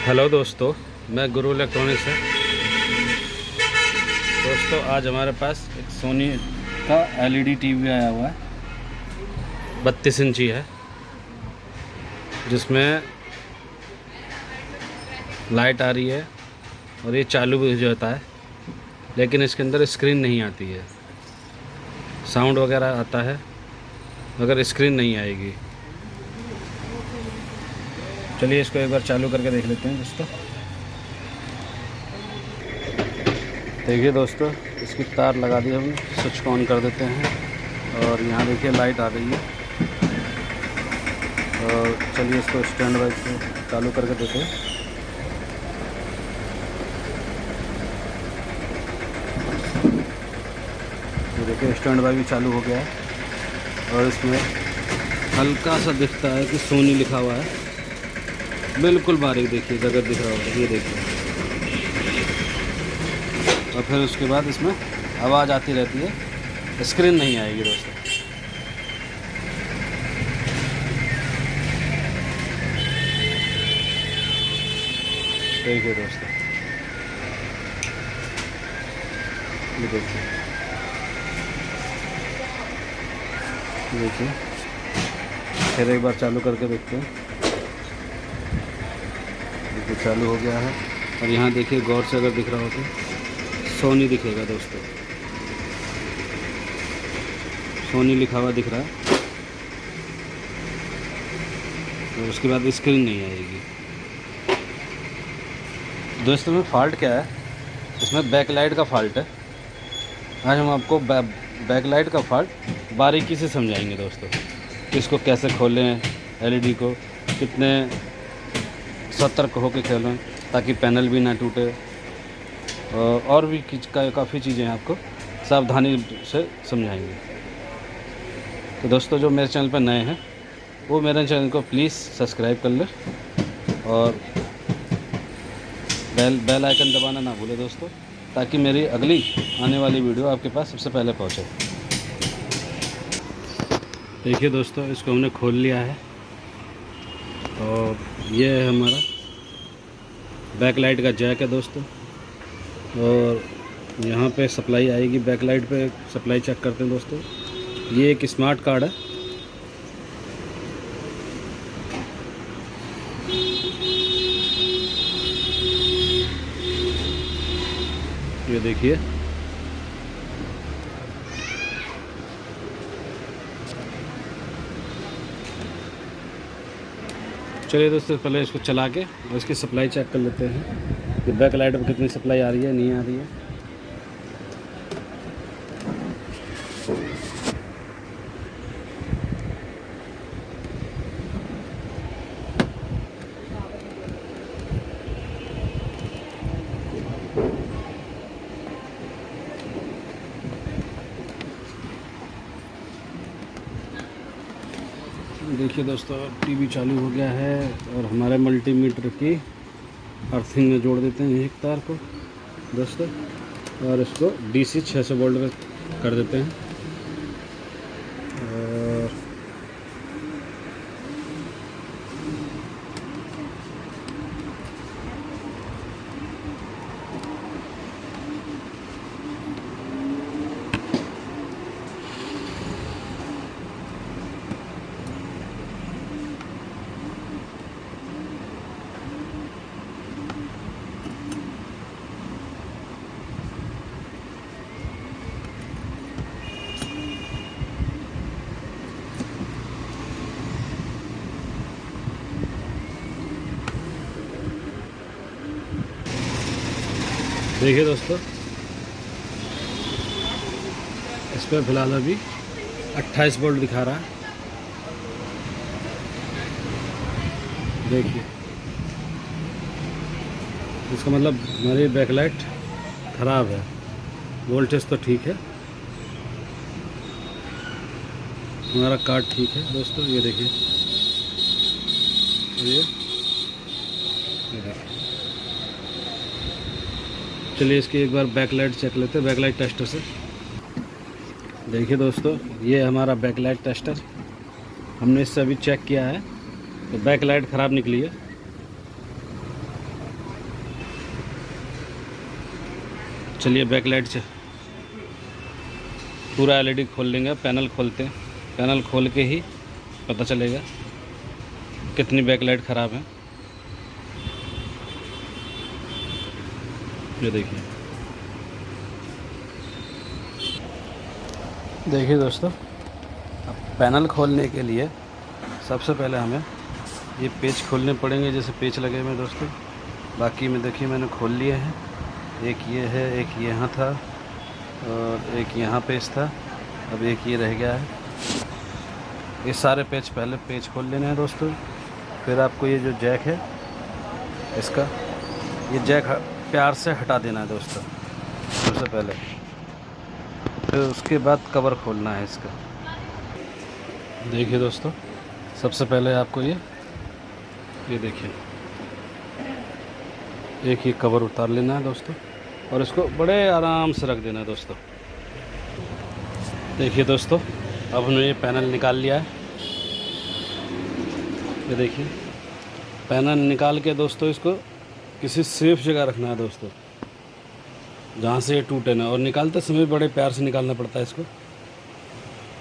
Hello दोस्तों, मैं गुरु electronics है। दोस्तों आज हमारे पास एक सोनी का एलईडी टीवी आया हुआ है, 32 इंची है, जिसमें लाइट आ रही है और ये चालू भी हो जाता है, लेकिन इसके अंदर स्क्रीन नहीं आती है। साउंड वगैरह आता है मगर स्क्रीन नहीं आएगी। चलिए इसको एक बार चालू करके देख लेते हैं दोस्तों। देखिए दोस्तों, इसकी तार लगा दी हमने, स्विच को ऑन कर देते हैं और यहाँ देखिए लाइट आ रही है। और चलिए इसको स्टैंड बाई से चालू करके देते हैं। ये देखिए स्टैंड बाई भी चालू हो गया है और इसमें हल्का सा दिखता है कि सोनी लिखा हुआ है, बिल्कुल बारीक देखिए अगर दिख रहा होगा, ये देखिए। और फिर उसके बाद इसमें आवाज़ आती रहती है, स्क्रीन नहीं आएगी दोस्तों। देखिए दोस्तों, ये देखिए, देखिए फिर एक बार चालू करके देखते हैं। देखिए चालू हो गया है और यहाँ देखिए गौर से अगर दिख रहा हो तो सोनी दिखेगा दोस्तों, सोनी लिखा हुआ दिख रहा है। तो उसके बाद स्क्रीन नहीं आएगी दोस्तों। में फ़ॉल्ट क्या है, इसमें बैकलाइट का फ़ॉल्ट है। आज हम आपको बैक लाइट का फॉल्ट बारीकी से समझाएंगे दोस्तों। इसको कैसे खोलें, एलईडी को कितने सतर्क होकर खोलें ताकि पैनल भी ना टूटे, और भी काफ़ी चीज़ें आपको सावधानी से समझाएंगे। तो दोस्तों जो मेरे चैनल पर नए हैं वो मेरे चैनल को प्लीज़ सब्सक्राइब कर लें और बेल आइकन दबाना ना भूलें दोस्तों, ताकि मेरी अगली आने वाली वीडियो आपके पास सबसे पहले पहुंचे। देखिए दोस्तों, इसको हमने खोल लिया है और ये है हमारा बैक लाइट का जैक है दोस्तों। और यहाँ पे सप्लाई आएगी, बैक लाइट पे सप्लाई चेक करते हैं दोस्तों। ये एक स्मार्ट कार्ड है, ये देखिए। चलिए दोस्तों, पहले इसको चला के और इसकी सप्लाई चेक कर लेते हैं कि बैक लाइट पर कितनी सप्लाई आ रही है, नहीं आ रही है। देखिए दोस्तों, टीवी चालू हो गया है और हमारे मल्टीमीटर की अर्थिंग में जोड़ देते हैं एक तार को दोस्तों, और इसको डीसी 600 वोल्ट में कर देते हैं। और देखिए दोस्तों, इस पर फिलहाल अभी 28 वोल्ट दिखा रहा है। देखिए, इसका मतलब हमारी बैकलाइट ख़राब है, वोल्टेज तो ठीक है, हमारा कार्ड ठीक है दोस्तों। ये देखिए, ये देखिए। चलिए इसकी एक बार बैकलाइट चेक लेते हैं बैकलाइट टेस्टर से। देखिए दोस्तों, ये हमारा बैकलाइट टेस्टर, हमने इससे अभी चेक किया है तो बैकलाइट ख़राब निकली है। चलिए बैक लाइट से पूरा एलईडी खोल लेंगे। पैनल खोलते हैं, पैनल खोल के ही पता चलेगा कितनी बैक लाइट ख़राब है। ये देखिए, देखिए दोस्तों, अब पैनल खोलने के लिए सबसे पहले हमें ये पेच खोलने पड़ेंगे। जैसे पेच लगे हुए हैं दोस्तों, बाकी में देखिए मैंने खोल लिए हैं। एक ये है, एक ये यहाँ था और एक यहाँ पेच था, अब एक ये रह गया है। ये सारे पेच पहले पेच खोल लेने हैं दोस्तों। फिर आपको ये जो जैक है इसका, ये जैक प्यार से हटा देना है दोस्तों सबसे पहले। फिर उसके बाद कवर खोलना है इसका। देखिए दोस्तों, सबसे पहले आपको ये देखिए, एक ही कवर उतार लेना है दोस्तों और इसको बड़े आराम से रख देना है दोस्तों। देखिए दोस्तों, अब हमने ये पैनल निकाल लिया है। ये देखिए, पैनल निकाल के दोस्तों इसको किसी सेफ जगह रखना है दोस्तों, जहाँ से ये टूटे ना। और निकालते समय बड़े प्यार से निकालना पड़ता है इसको।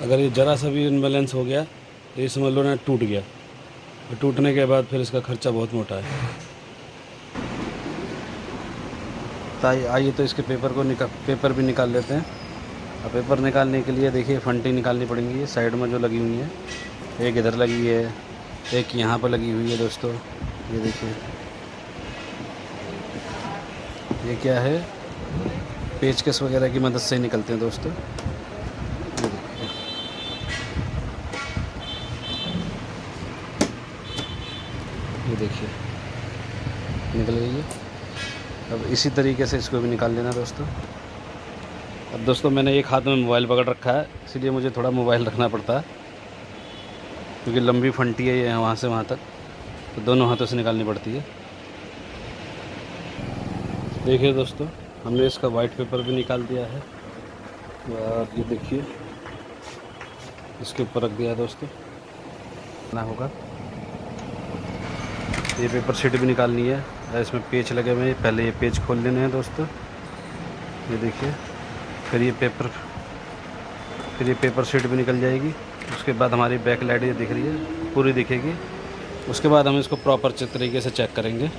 अगर ये ज़रा सा भी इनबैलेंस हो गया तो ये समझ लो ना टूट गया। और टूटने के बाद फिर इसका खर्चा बहुत मोटा है। आइए तो इसके पेपर भी निकाल लेते हैं। अब पेपर निकालने के लिए देखिए फंटी निकालनी पड़ेंगी। ये साइड में जो लगी हुई है, एक इधर लगी है, एक यहाँ पर लगी हुई है दोस्तों। ये देखिए, ये क्या है, पेचकस वगैरह की मदद से निकलते हैं दोस्तों। ये देखिए निकल गई है। अब इसी तरीके से इसको भी निकाल लेना दोस्तों। अब दोस्तों, मैंने एक हाथ में मोबाइल पकड़ रखा है, इसीलिए मुझे थोड़ा मोबाइल रखना पड़ता है, क्योंकि लंबी फंटी है ये वहाँ से वहाँ तक, तो दोनों हाथों से निकालनी पड़ती है। देखिए दोस्तों, हमने इसका वाइट पेपर भी निकाल दिया है और ये देखिए इसके ऊपर रख दिया है दोस्तों। ना होगा, ये पेपर शीट भी निकालनी है। इसमें पेच लगे हुए हैं, पहले ये पेच खोल लेने हैं दोस्तों। ये देखिए, फिर ये पेपर शीट भी निकल जाएगी। उसके बाद हमारी बैक लाइट ये दिख रही है, पूरी दिखेगी। उसके बाद हम इसको प्रॉपर तरीके से चेक करेंगे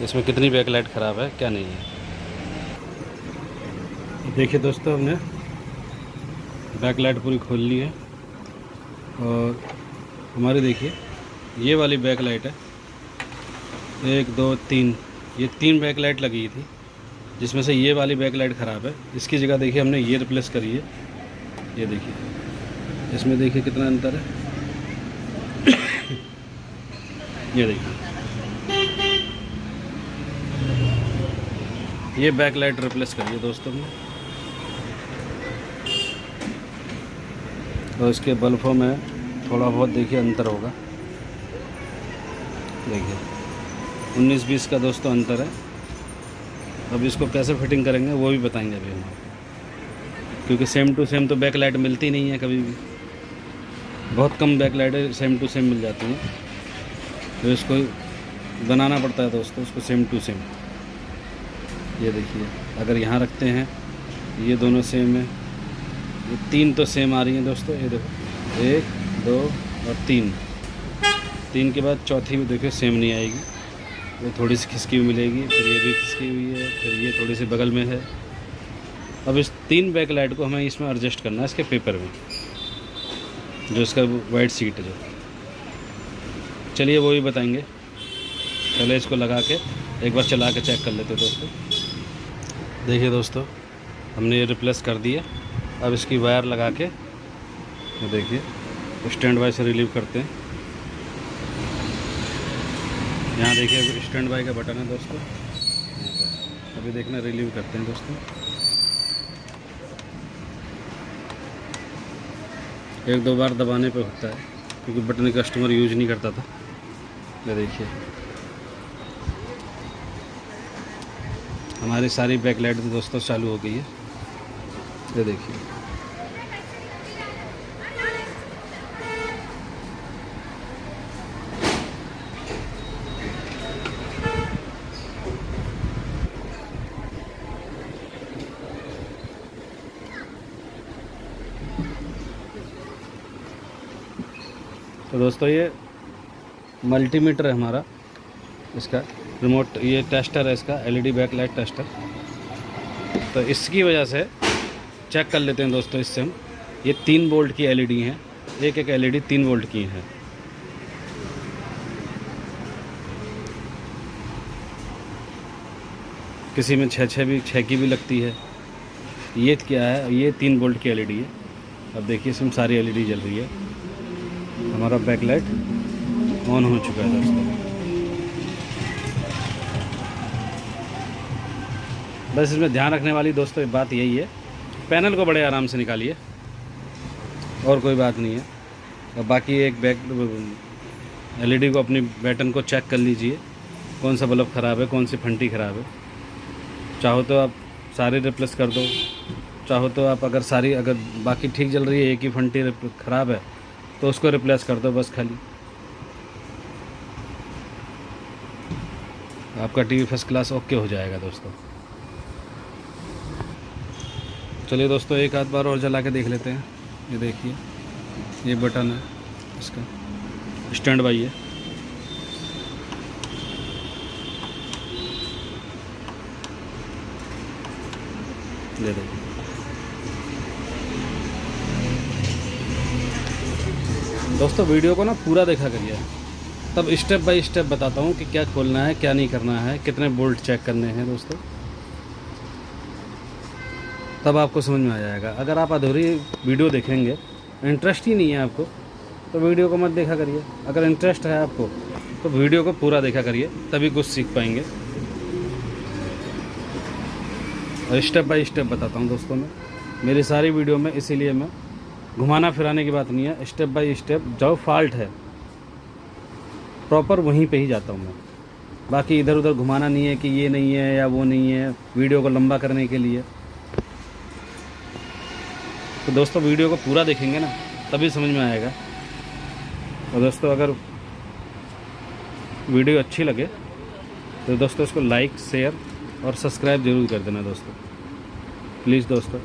इसमें कितनी बैक लाइट ख़राब है, क्या नहीं है। देखिए दोस्तों, हमने बैक लाइट पूरी खोल ली है और हमारी देखिए ये वाली बैक लाइट है, 1 2 3, ये 3 बैक लाइट लगी थी, जिसमें से ये वाली बैक लाइट ख़राब है। इसकी जगह देखिए हमने ये रिप्लेस करी है। ये देखिए, इसमें देखिए कितना अंतर है। ये देखिए, ये बैक लाइट रिप्लेस करी है दोस्तों हमने। और इसके बल्बों में थोड़ा बहुत देखिए अंतर होगा। देखिए 19-20 का दोस्तों अंतर है। अब इसको कैसे फिटिंग करेंगे वो भी बताएंगे अभी हम, क्योंकि सेम टू सेम तो बैक लाइट मिलती नहीं है कभी भी। बहुत कम बैक लाइटें सेम टू सेम मिल जाती हैं, तो इसको बनाना पड़ता है दोस्तों उसको सेम टू सेम। ये देखिए, अगर यहाँ रखते हैं ये दोनों सेम है, ये 3 तो सेम आ रही हैं दोस्तों। ये देखो 1 2 और 3 के बाद चौथी भी देखिए सेम नहीं आएगी, वो थोड़ी सी खिसकी हुई मिलेगी। फिर ये भी खिसकी हुई है, फिर ये थोड़ी सी बगल में है। अब इस 3 बैक लाइट को हमें इसमें एडजस्ट करना है, इसके पेपर में, जो इसका वाइट सीट है जो। चलिए वो भी बताएंगे। पहले इसको लगा के एक बार चला के चेक कर लेते हैं दोस्तों। देखिए दोस्तों, हमने ये रिप्लेस कर दिया। अब इसकी वायर लगा के देखिए स्टैंड बाय से रिलीव करते हैं। यहाँ देखिए स्टैंड बाय का बटन है दोस्तों, अभी देखना रिलीव करते हैं दोस्तों। एक दो बार दबाने पे होता है, क्योंकि बटन कस्टमर यूज नहीं करता था। ये देखिए हमारी सारी बैक लाइट दोस्तों चालू हो गई है। ये देखिए, तो दोस्तों ये मल्टीमीटर है हमारा, इसका रिमोट, ये टेस्टर है इसका, एलईडी बैकलाइट टेस्टर। तो इसकी वजह से चेक कर लेते हैं दोस्तों इससे हम। ये 3 वोल्ट की एलईडी हैं, एक एक एलईडी 3 वोल्ट की हैं। किसी में 6 की भी लगती है। ये क्या है, ये 3 वोल्ट की एलईडी है। अब देखिए इसमें सारी एलईडी जल रही है। हमारा बैकलाइट ऑन हो चुका है दोस्तों। बस इसमें ध्यान रखने वाली दोस्तों बात यही है, पैनल को बड़े आराम से निकालिए, और कोई बात नहीं है। और बाकी एक एलईडी को, अपनी बैटन को चेक कर लीजिए, कौन सा बल्ब ख़राब है, कौन सी फंटी ख़राब है। चाहो तो आप सारे रिप्लेस कर दो, चाहो तो आप अगर बाकी ठीक जल रही है, एक ही फंटी ख़राब है तो उसको रिप्लेस कर दो बस खाली। आपका टीवी फर्स्ट क्लास ओके हो जाएगा दोस्तों। चलिए दोस्तों एक आध बार और जला के देख लेते हैं। ये देखिए, ये बटन है इसका, स्टैंड बाई है। दे देखिए दोस्तों, वीडियो को ना पूरा देखा करिए, तब स्टेप बाय स्टेप बताता हूँ कि क्या खोलना है, क्या नहीं करना है, कितने बोल्ट चेक करने हैं दोस्तों, तब आपको समझ में आ जाएगा। अगर आप अधूरी वीडियो देखेंगे, इंटरेस्ट ही नहीं है आपको, तो वीडियो को मत देखा करिए। अगर इंटरेस्ट है आपको तो वीडियो को पूरा देखा करिए, तभी कुछ सीख पाएंगे। और स्टेप बाय स्टेप बताता हूँ दोस्तों मैं मेरी सारी वीडियो में, इसीलिए मैं घुमाना फिराने की बात नहीं है, स्टेप बाय स्टेप जो फॉल्ट है प्रॉपर वहीं पे ही जाता हूँ मैं। बाकी इधर उधर घुमाना नहीं है कि ये नहीं है या वो नहीं है, वीडियो को लंबा करने के लिए। तो दोस्तों वीडियो को पूरा देखेंगे ना, तभी समझ में आएगा। और दोस्तों अगर वीडियो अच्छी लगे तो दोस्तों इसको लाइक, शेयर और सब्सक्राइब ज़रूर कर देना दोस्तों, प्लीज़ दोस्तों।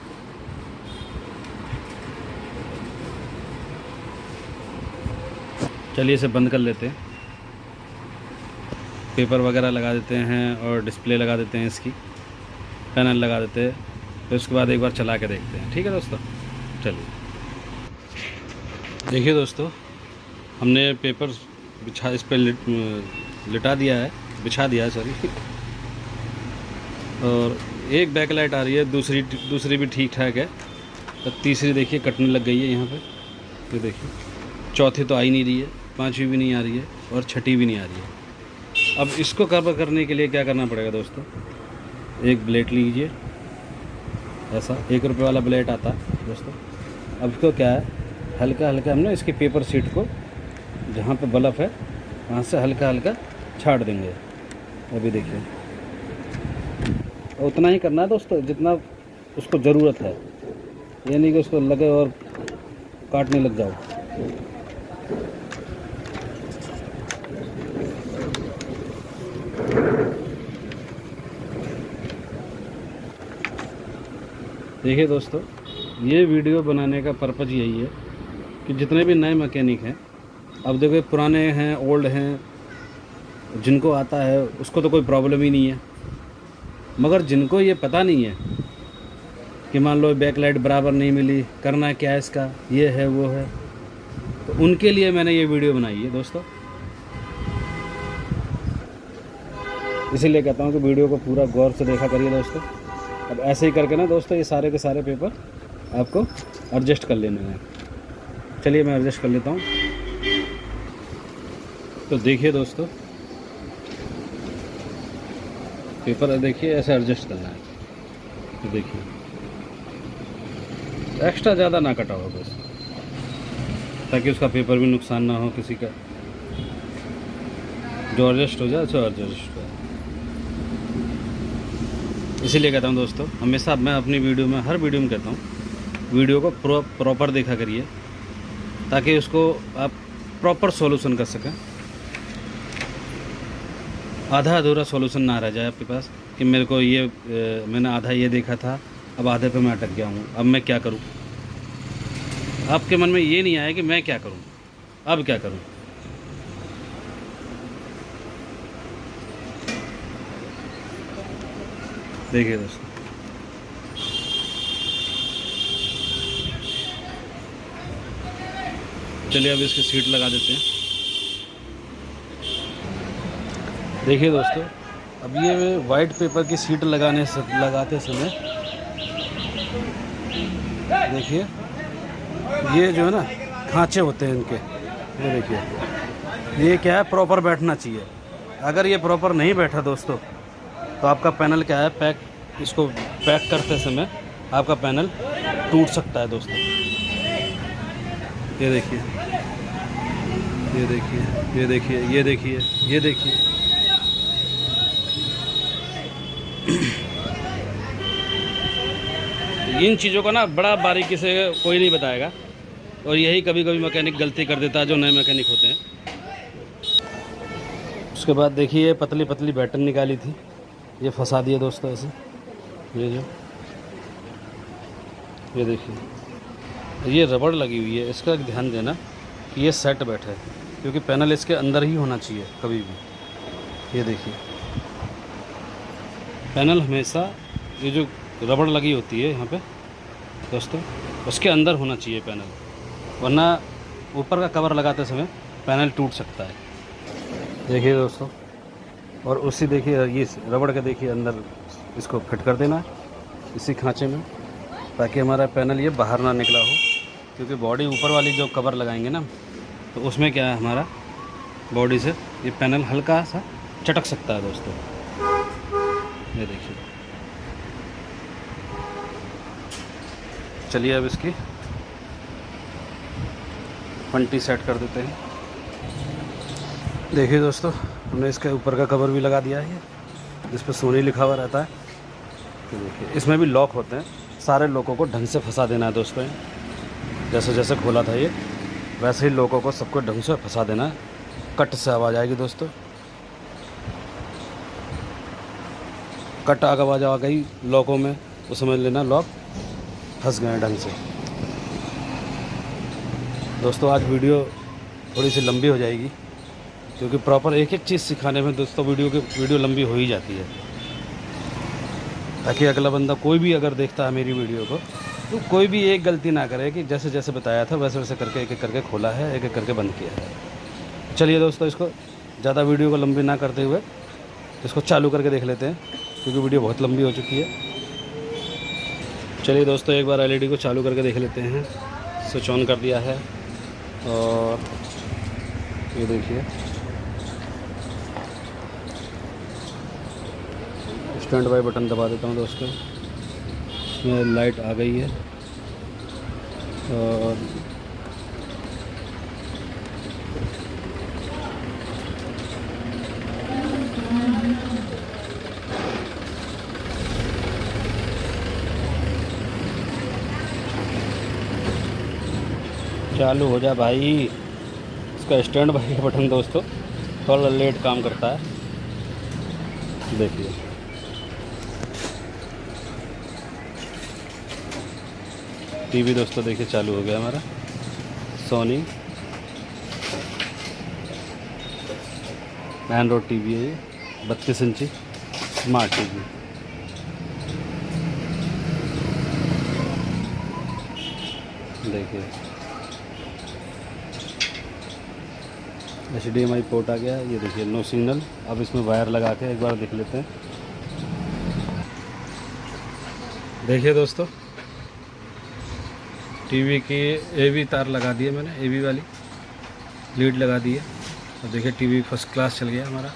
चलिए इसे बंद कर लेते हैं, पेपर वगैरह लगा देते हैं और डिस्प्ले लगा देते हैं, इसकी पैनल लगा देते हैं। फिर उसके बाद एक बार चला के देखते हैं, ठीक है दोस्तों। चलिए देखिए दोस्तों, हमने पेपर इस पर बिछा दिया है सॉरी। और एक बैकलाइट आ रही है, दूसरी भी ठीक ठाक है। तो तीसरी देखिए कटने लग गई है यहाँ पे, तो देखिए चौथी तो आ ही नहीं रही है, पांचवी भी नहीं आ रही है और छठी भी नहीं आ रही है। अब इसको कवर करने के लिए क्या करना पड़ेगा दोस्तों, एक ब्लेड लीजिए, ऐसा 1 रुपये वाला ब्लेड आता है दोस्तों। अब इसको क्या है, हल्का हल्का हम ना इसके पेपर शीट को जहाँ पे बल्ब है वहाँ से हल्का हल्का छाड़ देंगे। अभी देखिए, उतना ही करना है दोस्तों जितना उसको ज़रूरत है, ये नहीं कि उसको लगे और काटने लग जाओ। देखिए दोस्तों, ये वीडियो बनाने का पर्पज़ यही है कि जितने भी नए मैकेनिक हैं, अब देखो पुराने हैं, ओल्ड हैं, जिनको आता है उसको तो कोई प्रॉब्लम ही नहीं है। मगर जिनको ये पता नहीं है कि मान लो बैकलाइट बराबर नहीं मिली, करना क्या है इसका, ये है वो है, तो उनके लिए मैंने ये वीडियो बनाई है दोस्तों। इसीलिए कहता हूँ कि वीडियो को पूरा गौर से देखा करिए दोस्तों। अब ऐसे ही करके ना दोस्तों ये सारे के सारे पेपर आपको एडजस्ट कर लेने हैं। चलिए मैं एडजस्ट कर लेता हूँ। तो देखिए दोस्तों, पेपर देखिए ऐसे एडजस्ट करना है। तो देखिए एक्स्ट्रा ज़्यादा ना कटा हो बस, ताकि उसका पेपर भी नुकसान ना हो किसी का। जो एडजस्ट हो जाए सो एडजस्ट हो। इसीलिए कहता हूँ दोस्तों, हमेशा मैं अपनी वीडियो में, हर वीडियो में कहता हूँ, वीडियो को प्रॉपर देखा करिए, ताकि उसको आप प्रॉपर सॉल्यूशन कर सकें। आधा अधूरा सॉल्यूशन ना रह जाए आपके पास कि मेरे को ये मैंने आधा ये देखा था, अब आधे पे मैं अटक गया हूँ, अब मैं क्या करूँ। आपके मन में ये नहीं आया कि मैं क्या करूँ, अब क्या करूं? देखिए दोस्तों, चलिए अब इसकी सीट लगा देते हैं। देखिए दोस्तों, अब ये वाइट पेपर की सीट लगाते समय देखिए, ये जो है ना खांचे होते हैं इनके, ये देखिए, ये क्या है, प्रॉपर बैठना चाहिए। अगर ये प्रॉपर नहीं बैठा दोस्तों, तो आपका पैनल क्या है, इसको पैक करते समय आपका पैनल टूट सकता है दोस्तों। ये देखिए, ये देखिए, ये देखिए, ये देखिए, ये देखिए। इन चीज़ों को ना बड़ा बारीकी से कोई नहीं बताएगा, और यही कभी कभी मैकेनिक गलती कर देता है, जो नए मैकेनिक होते हैं। उसके बाद देखिए, पतली पतली बैटन निकाली थी, ये फंसा दिया दोस्तों ऐसे। ये देखिए, ये रबड़ लगी हुई है, इसका ध्यान देना कि ये सेट बैठे, क्योंकि पैनल इसके अंदर ही होना चाहिए कभी भी। ये देखिए, पैनल हमेशा ये जो रबड़ लगी होती है यहाँ पे दोस्तों, उसके अंदर होना चाहिए पैनल, वरना ऊपर का कवर लगाते समय पैनल टूट सकता है। देखिए दोस्तों, और उसी देखिए, ये रबड़ के देखिए अंदर इसको फिट कर देना है इसी खांचे में, ताकि हमारा पैनल ये बाहर ना निकला हो, क्योंकि बॉडी ऊपर वाली जो कवर लगाएंगे ना, तो उसमें क्या है, हमारा बॉडी से ये पैनल हल्का सा चटक सकता है दोस्तों। ये देखिए, चलिए अब इसकी फंटी सेट कर देते हैं। देखिए दोस्तों, हमने इसके ऊपर का कवर भी लगा दिया है, जिस पर सोनी लिखा हुआ रहता है। तो देखिए, इसमें भी लॉक होते हैं, सारे लॉकों को ढंग से फंसा देना है दोस्तों। जैसे जैसे खोला था ये, वैसे ही लॉकों को सबको ढंग से फंसा देना है। कट से आवाज़ आएगी दोस्तों, कट आवाज़ आ गई लॉकों में, तो समझ लेना लॉक फंस गए ढंग से। दोस्तों, आज वीडियो थोड़ी सी लंबी हो जाएगी, क्योंकि प्रॉपर एक एक चीज़ सिखाने में दोस्तों वीडियो लंबी हो ही जाती है, ताकि अगला बंदा कोई भी अगर देखता है मेरी वीडियो को, तो कोई भी एक गलती ना करे कि जैसे जैसे बताया था वैसे वैसे करके एक एक करके खोला है, एक एक करके बंद किया है। चलिए दोस्तों, इसको ज़्यादा वीडियो को लंबी ना करते हुए इसको चालू करके देख लेते हैं, क्योंकि वीडियो बहुत लंबी हो चुकी है। चलिए दोस्तों, एक बार एलईडी को चालू करके देख लेते हैं। स्विच ऑन कर दिया है, और ये देखिए, स्टैंड बाय बटन दबा देता हूँ दोस्तों, इसमें लाइट आ गई है। और चालू हो जा भाई। इसका स्टैंड बाय बटन दोस्तों थोड़ा लेट काम करता है। देखिए, टीवी दोस्तों देखिए चालू हो गया हमारा, सोनी एंड्रॉयड टीवी है ये, 32 इंची स्मार्ट टीवी। देखिए, HDMI पोर्ट आ गया। ये देखिए, नो सिग्नल। अब इसमें वायर लगा के एक बार देख लेते हैं। देखिए दोस्तों, टीवी की AV तार लगा दी है मैंने, AV वाली लीड लगा दी है। और देखिए, टीवी फर्स्ट क्लास चल गया हमारा।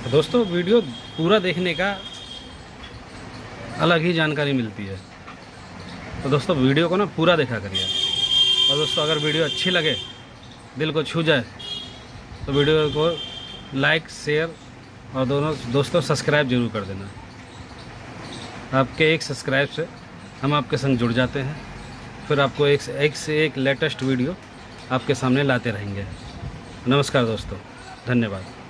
तो दोस्तों, वीडियो पूरा देखने का अलग ही जानकारी मिलती है, तो दोस्तों वीडियो को ना पूरा देखा करिए। और दोस्तों, अगर वीडियो अच्छी लगे, दिल को छू जाए, तो वीडियो को लाइक, शेयर और दोस्तों सब्सक्राइब जरूर कर देना। आपके एक सब्सक्राइब से हम आपके संग जुड़ जाते हैं, फिर आपको एक से एक लेटेस्ट वीडियो आपके सामने लाते रहेंगे। नमस्कार दोस्तों, धन्यवाद।